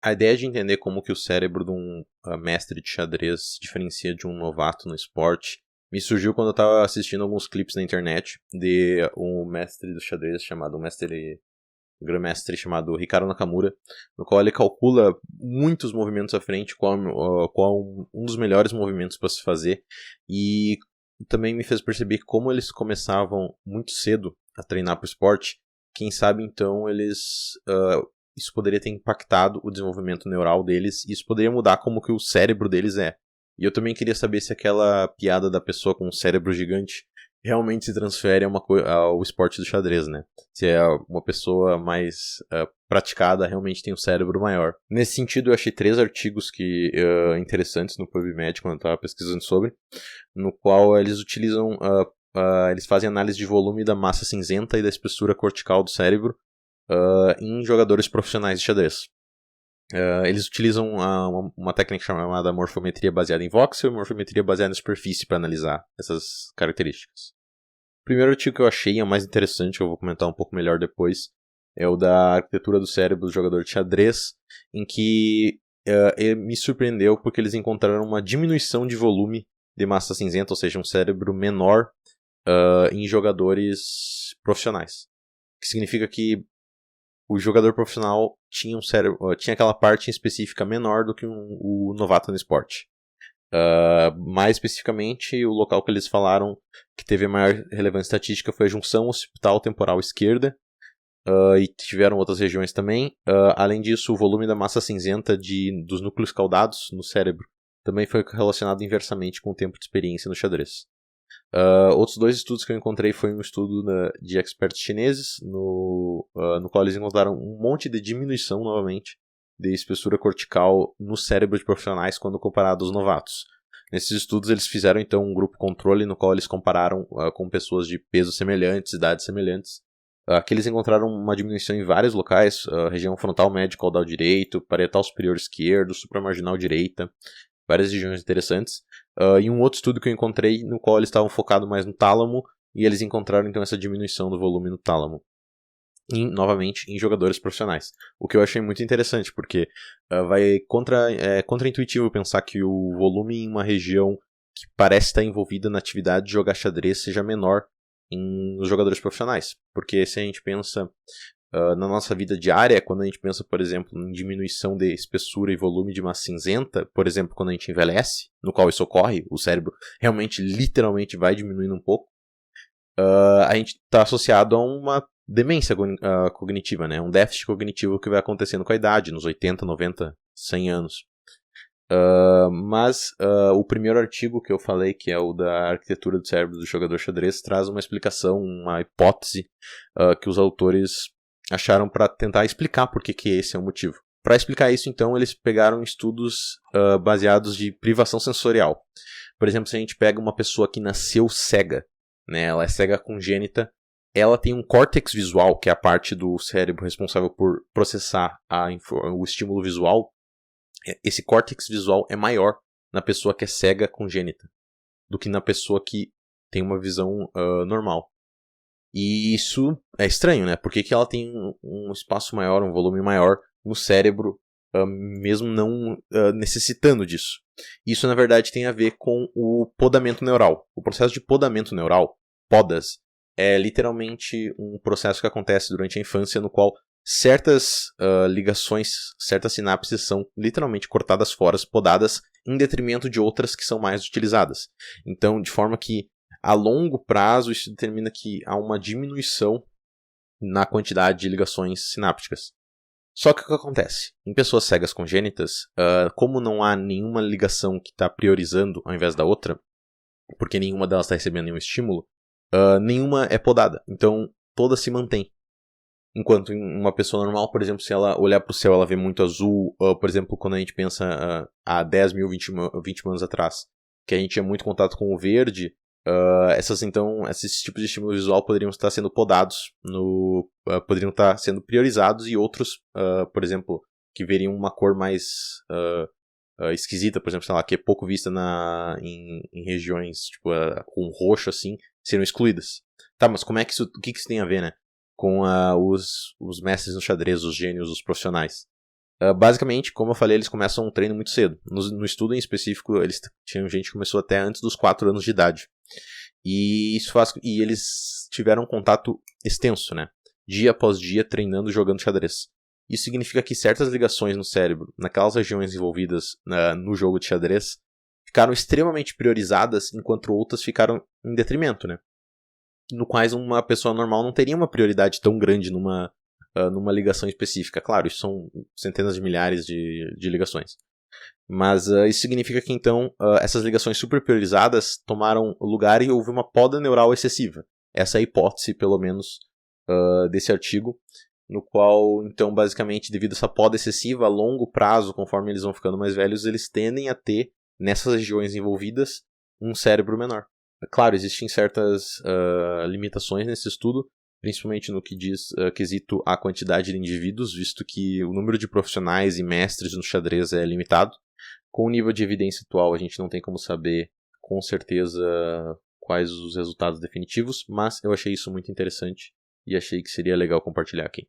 A ideia de entender como que o cérebro de um mestre de xadrez se diferencia de um novato no esporte me surgiu quando eu estava assistindo alguns clipes na internet de um mestre do xadrez chamado grandmestre chamado Hikaru Nakamura, no qual ele calcula muitos movimentos à frente, qual um dos melhores movimentos para se fazer, e também me fez perceber que como eles começavam muito cedo a treinar para o esporte, quem sabe então isso poderia ter impactado o desenvolvimento neural deles, e isso poderia mudar como que o cérebro deles é. E eu também queria saber se aquela piada da pessoa com um cérebro gigante realmente se transfere ao esporte do xadrez, né? Se é uma pessoa mais praticada, realmente tem um cérebro maior. Nesse sentido, eu achei 3 artigos interessantes no PubMed, quando eu estava pesquisando sobre, no qual eles utilizam, eles fazem análise de volume da massa cinzenta e da espessura cortical do cérebro em jogadores profissionais de xadrez. Eles utilizam uma técnica chamada morfometria baseada em voxel e morfometria baseada em superfície para analisar essas características. O primeiro artigo que eu achei, é o mais interessante, que eu vou comentar um pouco melhor depois, é o da arquitetura do cérebro do jogador de xadrez, em que ele me surpreendeu porque eles encontraram uma diminuição de volume de massa cinzenta, ou seja, um cérebro menor em jogadores profissionais. O que significa que o jogador profissional tinha tinha aquela parte específica menor do que o novato no esporte. Mais especificamente, o local que eles falaram que teve a maior relevância estatística foi a junção occipital temporal esquerda, e tiveram outras regiões também. Além disso, o volume da massa cinzenta dos núcleos caudados no cérebro também foi relacionado inversamente com o tempo de experiência no xadrez. Outros 2 estudos que eu encontrei foi um estudo de experts chineses, no qual eles encontraram um monte de diminuição, novamente, de espessura cortical no cérebro de profissionais quando comparado aos novatos. Nesses estudos eles fizeram então um grupo controle no qual eles compararam com pessoas de pesos semelhantes, idades semelhantes. Aqui eles encontraram uma diminuição em vários locais, região frontal médio caudal direito, parietal superior esquerdo, supramarginal direita, várias regiões interessantes. E um outro estudo que eu encontrei no qual eles estavam focados mais no tálamo, e eles encontraram então essa diminuição do volume no tálamo. Novamente, em jogadores profissionais. O que eu achei muito interessante, porque é contra-intuitivo pensar que o volume em uma região que parece estar envolvida na atividade de jogar xadrez seja menor nos jogadores profissionais. Porque se a gente pensa na nossa vida diária, quando a gente pensa, por exemplo, em diminuição de espessura e volume de massa cinzenta, por exemplo, quando a gente envelhece, no qual isso ocorre, o cérebro realmente, literalmente vai diminuindo um pouco, a gente está associado a uma demência cognitiva, né? Um déficit cognitivo que vai acontecendo com a idade, nos 80, 90, 100 anos. Mas o primeiro artigo que eu falei, que é o da arquitetura do cérebro do jogador xadrez, traz uma explicação, uma hipótese que os autores acharam para tentar explicar por que esse é o motivo. Para explicar isso, então, eles pegaram estudos baseados de privação sensorial. Por exemplo, se a gente pega uma pessoa que nasceu cega, né, ela é cega congênita, ela tem um córtex visual, que é a parte do cérebro responsável por processar o estímulo visual. Esse córtex visual é maior na pessoa que é cega congênita do que na pessoa que tem uma visão normal. E isso é estranho, né? Por que ela tem um espaço maior, um volume maior no cérebro, mesmo não necessitando disso? Isso, na verdade, tem a ver com o podamento neural. O processo de podamento neural, podas, é literalmente um processo que acontece durante a infância no qual certas ligações, certas sinapses são literalmente cortadas fora, podadas, em detrimento de outras que são mais utilizadas. Então, de forma que, a longo prazo, isso determina que há uma diminuição na quantidade de ligações sinápticas. Só que o que acontece? Em pessoas cegas congênitas, como não há nenhuma ligação que está priorizando ao invés da outra, porque nenhuma delas está recebendo nenhum estímulo, nenhuma é podada. Então, todas se mantêm. Enquanto em uma pessoa normal, por exemplo, se ela olhar para o céu, ela vê muito azul. Por exemplo, quando a gente pensa há 10 mil, 20 anos atrás, que a gente tinha muito contato com o verde, esses tipos de estímulo visual poderiam estar sendo podados, poderiam estar sendo priorizados, e outros, por exemplo, que veriam uma cor mais esquisita, por exemplo, sei lá, que é pouco vista em regiões tipo, com roxo assim, seriam excluídas. Tá, mas como é que o que isso tem a ver, né? Com os mestres no xadrez, os gênios, os profissionais. Basicamente, como eu falei, eles começam um treino muito cedo. No estudo em específico, eles tinham gente que começou até antes dos 4 anos de idade. E eles tiveram um contato extenso, né? Dia após dia, treinando e jogando xadrez. Isso significa que certas ligações no cérebro, naquelas regiões envolvidas no jogo de xadrez, ficaram extremamente priorizadas, enquanto outras ficaram em detrimento, né? No quais uma pessoa normal não teria uma prioridade tão grande numa ligação específica. Claro, isso são centenas de milhares de ligações. Mas isso significa que, então, essas ligações super priorizadas tomaram lugar e houve uma poda neural excessiva. Essa é a hipótese, pelo menos, desse artigo, no qual, então, basicamente, devido a essa poda excessiva, a longo prazo, conforme eles vão ficando mais velhos, eles tendem a ter, nessas regiões envolvidas, um cérebro menor. Claro, existem certas limitações nesse estudo, principalmente no que diz quesito à quantidade de indivíduos, visto que o número de profissionais e mestres no xadrez é limitado. Com o nível de evidência atual, a gente não tem como saber com certeza quais os resultados definitivos, mas eu achei isso muito interessante e achei que seria legal compartilhar aqui.